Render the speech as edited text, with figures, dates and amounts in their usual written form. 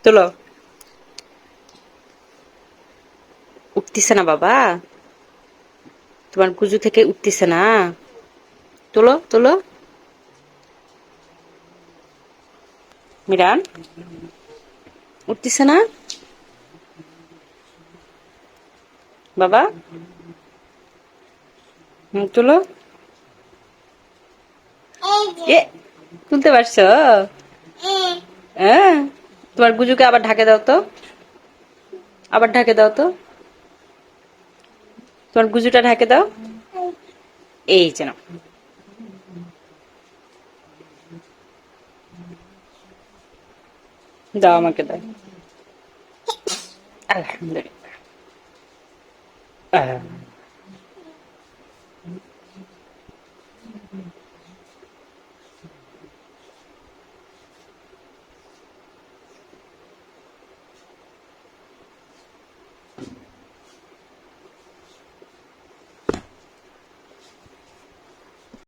তোলো। উঠতেছে না বাবা, তোমার গুজু থেকে উঠতেছে না। তোলো তোলো। মিরান, উঠতেছে না বাবা। তোলো। এ, তুলতে পারছো? হ্যাঁ। তোমার গুজুকে আবার ঢাকে দাও তো, আবার ঢাকে দাও তো, তোমার গুজুটা ঢাকে দাও। এই যেন, দাও আমাকে দাও। আলহামদুলিল্লাহ। আহ,